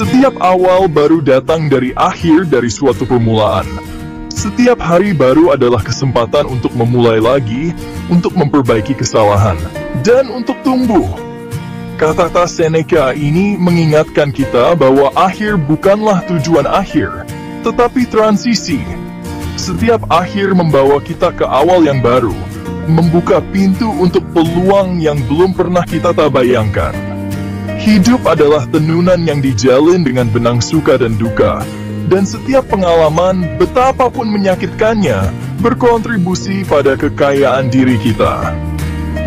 Setiap awal baru datang dari akhir dari suatu permulaan. Setiap hari baru adalah kesempatan untuk memulai lagi, untuk memperbaiki kesalahan, dan untuk tumbuh. Kata-kata Seneca ini mengingatkan kita bahwa akhir bukanlah tujuan akhir, tetapi transisi. Setiap akhir membawa kita ke awal yang baru, membuka pintu untuk peluang yang belum pernah kita tak bayangkan. Hidup adalah tenunan yang dijalin dengan benang suka dan duka, dan setiap pengalaman, betapapun menyakitkannya, berkontribusi pada kekayaan diri kita.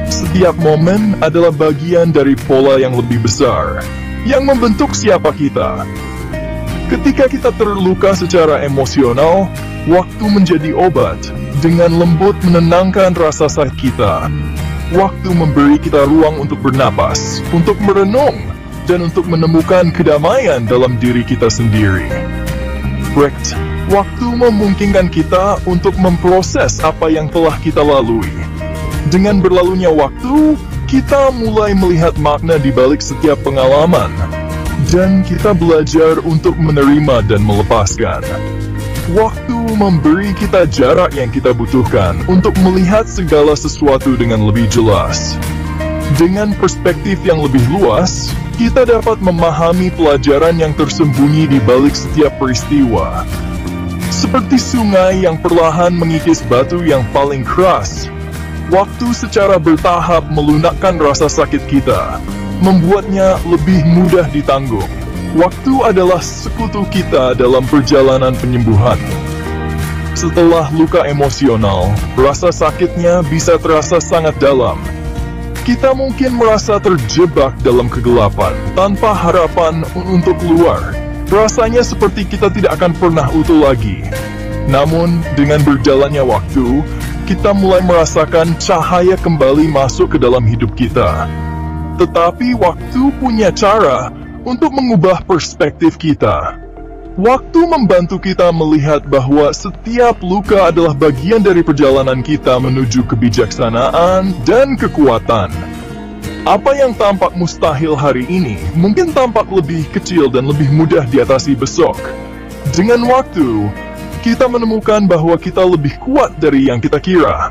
Setiap momen adalah bagian dari pola yang lebih besar, yang membentuk siapa kita. Ketika kita terluka secara emosional, waktu menjadi obat, dengan lembut menenangkan rasa sakit kita. Waktu memberi kita ruang untuk bernapas, untuk merenung, dan untuk menemukan kedamaian dalam diri kita sendiri. Waktu memungkinkan kita untuk memproses apa yang telah kita lalui. Dengan berlalunya waktu, kita mulai melihat makna di balik setiap pengalaman, dan kita belajar untuk menerima dan melepaskan. Waktu memberi kita jarak yang kita butuhkan untuk melihat segala sesuatu dengan lebih jelas. Dengan perspektif yang lebih luas, kita dapat memahami pelajaran yang tersembunyi di balik setiap peristiwa. Seperti sungai yang perlahan mengikis batu yang paling keras, waktu secara bertahap melunakkan rasa sakit kita, membuatnya lebih mudah ditanggung. Waktu adalah sekutu kita dalam perjalanan penyembuhan. Setelah luka emosional, rasa sakitnya bisa terasa sangat dalam. Kita mungkin merasa terjebak dalam kegelapan, tanpa harapan untuk keluar. Rasanya seperti kita tidak akan pernah utuh lagi. Namun, dengan berjalannya waktu, kita mulai merasakan cahaya kembali masuk ke dalam hidup kita. Tetapi waktu punya cara untuk mengubah perspektif kita. Waktu membantu kita melihat bahwa setiap luka adalah bagian dari perjalanan kita menuju kebijaksanaan dan kekuatan. Apa yang tampak mustahil hari ini mungkin tampak lebih kecil dan lebih mudah diatasi besok. Dengan waktu, kita menemukan bahwa kita lebih kuat dari yang kita kira.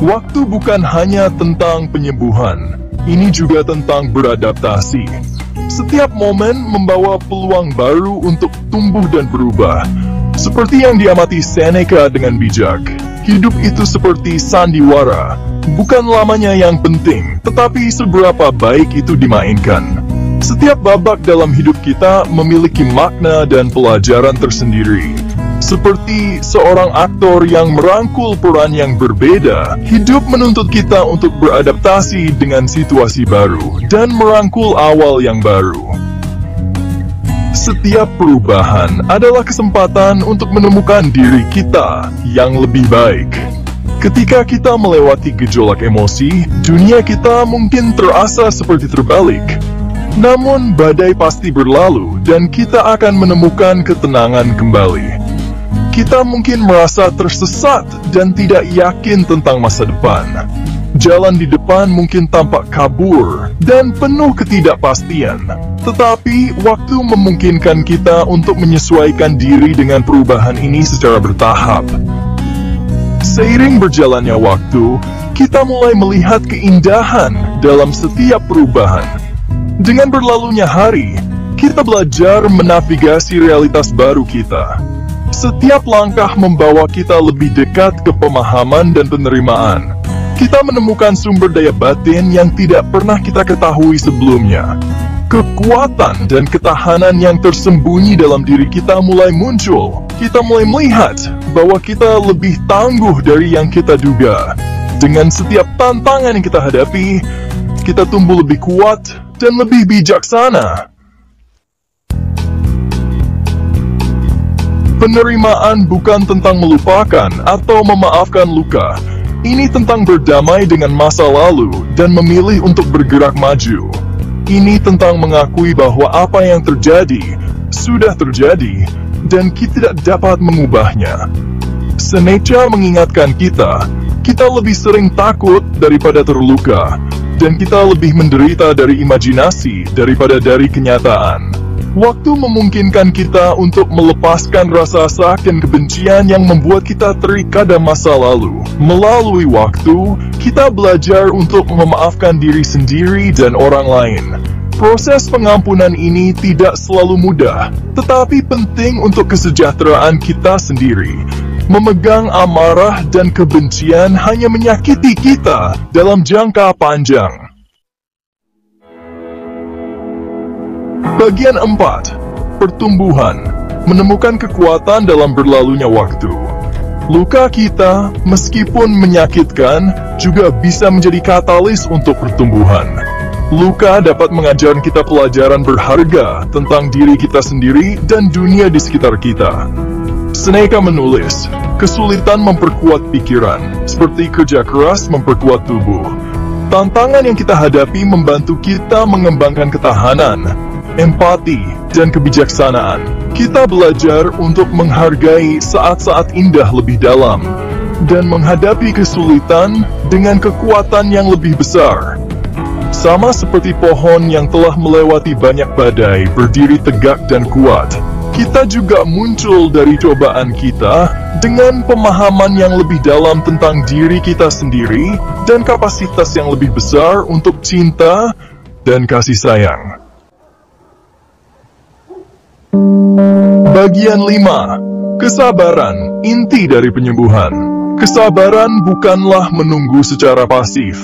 Waktu bukan hanya tentang penyembuhan, ini juga tentang beradaptasi. Setiap momen membawa peluang baru untuk tumbuh dan berubah. Seperti yang diamati Seneca dengan bijak, hidup itu seperti sandiwara. Bukan lamanya yang penting, tetapi seberapa baik itu dimainkan. Setiap babak dalam hidup kita memiliki makna dan pelajaran tersendiri. Seperti seorang aktor yang merangkul peran yang berbeda, hidup menuntut kita untuk beradaptasi dengan situasi baru dan merangkul awal yang baru. Setiap perubahan adalah kesempatan untuk menemukan diri kita yang lebih baik. Ketika kita melewati gejolak emosi, dunia kita mungkin terasa seperti terbalik. Namun badai pasti berlalu dan kita akan menemukan ketenangan kembali. Kita mungkin merasa tersesat dan tidak yakin tentang masa depan. Jalan di depan mungkin tampak kabur dan penuh ketidakpastian. Tetapi waktu memungkinkan kita untuk menyesuaikan diri dengan perubahan ini secara bertahap. Seiring berjalannya waktu, kita mulai melihat keindahan dalam setiap perubahan. Dengan berlalunya hari, kita belajar menavigasi realitas baru kita. Setiap langkah membawa kita lebih dekat ke pemahaman dan penerimaan. Kita menemukan sumber daya batin yang tidak pernah kita ketahui sebelumnya. Kekuatan dan ketahanan yang tersembunyi dalam diri kita mulai muncul. Kita mulai melihat bahwa kita lebih tangguh dari yang kita duga. Dengan setiap tantangan yang kita hadapi, kita tumbuh lebih kuat dan lebih bijaksana. Penerimaan bukan tentang melupakan atau memaafkan luka. Ini tentang berdamai dengan masa lalu dan memilih untuk bergerak maju. Ini tentang mengakui bahwa apa yang terjadi, sudah terjadi, dan kita tidak dapat mengubahnya. Seneca mengingatkan kita lebih sering takut daripada terluka, dan kita lebih menderita dari imajinasi daripada dari kenyataan. Waktu memungkinkan kita untuk melepaskan rasa sakit dan kebencian yang membuat kita terikat pada masa lalu. Melalui waktu, kita belajar untuk memaafkan diri sendiri dan orang lain. Proses pengampunan ini tidak selalu mudah, tetapi penting untuk kesejahteraan kita sendiri. Memegang amarah dan kebencian hanya menyakiti kita dalam jangka panjang. Bagian 4. Pertumbuhan. Menemukan kekuatan dalam berlalunya waktu. Luka kita, meskipun menyakitkan, juga bisa menjadi katalis untuk pertumbuhan. Luka dapat mengajarkan kita pelajaran berharga tentang diri kita sendiri dan dunia di sekitar kita. Seneca menulis, kesulitan memperkuat pikiran, seperti kerja keras memperkuat tubuh. Tantangan yang kita hadapi membantu kita mengembangkan ketahanan, empati, dan kebijaksanaan. Kita belajar untuk menghargai saat-saat indah lebih dalam, dan menghadapi kesulitan dengan kekuatan yang lebih besar. Sama seperti pohon yang telah melewati banyak badai, berdiri tegak dan kuat, kita juga muncul dari cobaan kita dengan pemahaman yang lebih dalam tentang diri kita sendiri dan kapasitas yang lebih besar untuk cinta dan kasih sayang. Bagian 5. Kesabaran, inti dari penyembuhan. Kesabaran bukanlah menunggu secara pasif.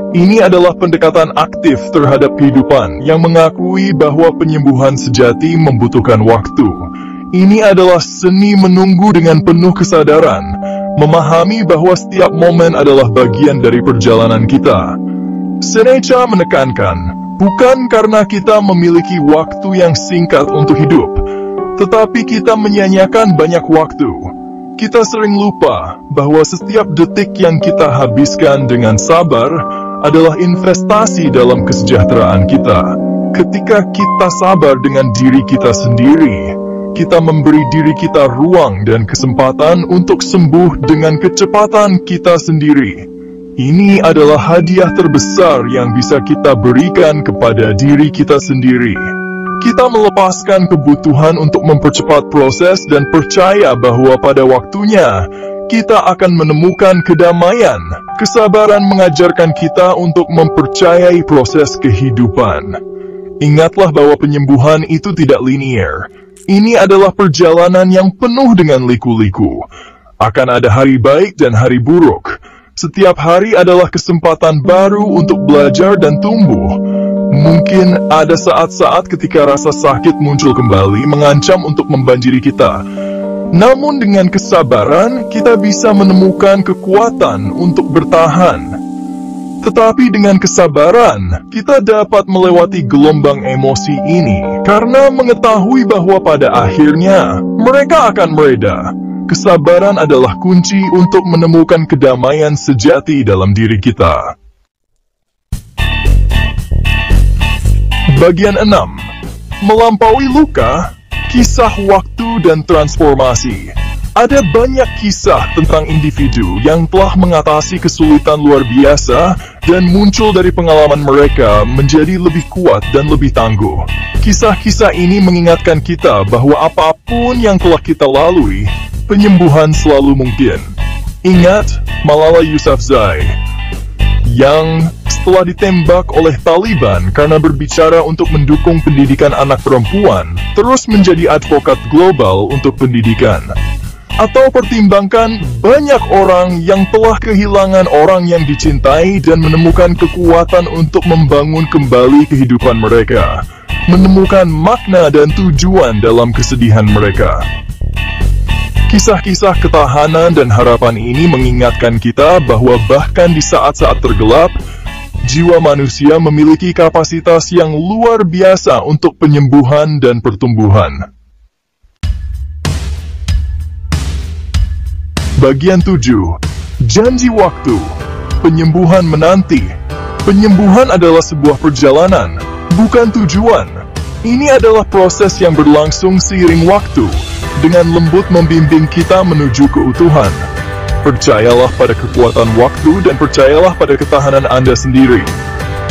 Ini adalah pendekatan aktif terhadap kehidupan yang mengakui bahwa penyembuhan sejati membutuhkan waktu. Ini adalah seni menunggu dengan penuh kesadaran, memahami bahwa setiap momen adalah bagian dari perjalanan kita. Seneca menekankan, bukan karena kita memiliki waktu yang singkat untuk hidup, tetapi kita menyanyiakan banyak waktu. Kita sering lupa bahwa setiap detik yang kita habiskan dengan sabar adalah investasi dalam kesejahteraan kita. Ketika kita sabar dengan diri kita sendiri, kita memberi diri kita ruang dan kesempatan untuk sembuh dengan kecepatan kita sendiri. Ini adalah hadiah terbesar yang bisa kita berikan kepada diri kita sendiri. Kita melepaskan kebutuhan untuk mempercepat proses dan percaya bahwa pada waktunya, kita akan menemukan kedamaian. Kesabaran mengajarkan kita untuk mempercayai proses kehidupan. Ingatlah bahwa penyembuhan itu tidak linier. Ini adalah perjalanan yang penuh dengan liku-liku. Akan ada hari baik dan hari buruk. Setiap hari adalah kesempatan baru untuk belajar dan tumbuh. Mungkin ada saat-saat ketika rasa sakit muncul kembali mengancam untuk membanjiri kita. Namun dengan kesabaran, kita bisa menemukan kekuatan untuk bertahan. Tetapi dengan kesabaran, kita dapat melewati gelombang emosi ini karena mengetahui bahwa pada akhirnya, mereka akan mereda. Kesabaran adalah kunci untuk menemukan kedamaian sejati dalam diri kita. Bagian 6. Melampaui luka. Kisah waktu dan transformasi. Ada banyak kisah tentang individu yang telah mengatasi kesulitan luar biasa dan muncul dari pengalaman mereka menjadi lebih kuat dan lebih tangguh. Kisah-kisah ini mengingatkan kita bahwa apapun yang telah kita lalui, penyembuhan selalu mungkin. Ingat Malala Yousafzai, yang setelah ditembak oleh Taliban karena berbicara untuk mendukung pendidikan anak perempuan, terus menjadi advokat global untuk pendidikan. Atau pertimbangkan banyak orang yang telah kehilangan orang yang dicintai dan menemukan kekuatan untuk membangun kembali kehidupan mereka, menemukan makna dan tujuan dalam kesedihan mereka. Kisah-kisah ketahanan dan harapan ini mengingatkan kita bahwa bahkan di saat-saat tergelap, jiwa manusia memiliki kapasitas yang luar biasa untuk penyembuhan dan pertumbuhan. Bagian 7. Janji waktu. Penyembuhan menanti. Penyembuhan adalah sebuah perjalanan, bukan tujuan. Ini adalah proses yang berlangsung seiring waktu, dengan lembut membimbing kita menuju keutuhan. Percayalah pada kekuatan waktu dan percayalah pada ketahanan Anda sendiri.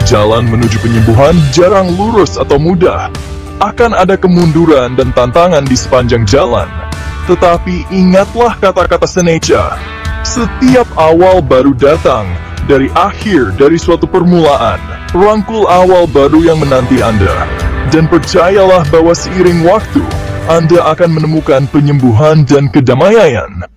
jalan menuju penyembuhan jarang lurus atau mudah. Akan ada kemunduran dan tantangan di sepanjang jalan. Tetapi ingatlah kata-kata Seneca, setiap awal baru datang dari akhir dari suatu permulaan. Rangkul awal baru yang menanti Anda. Dan percayalah bahwa seiring waktu, Anda akan menemukan penyembuhan dan kedamaian.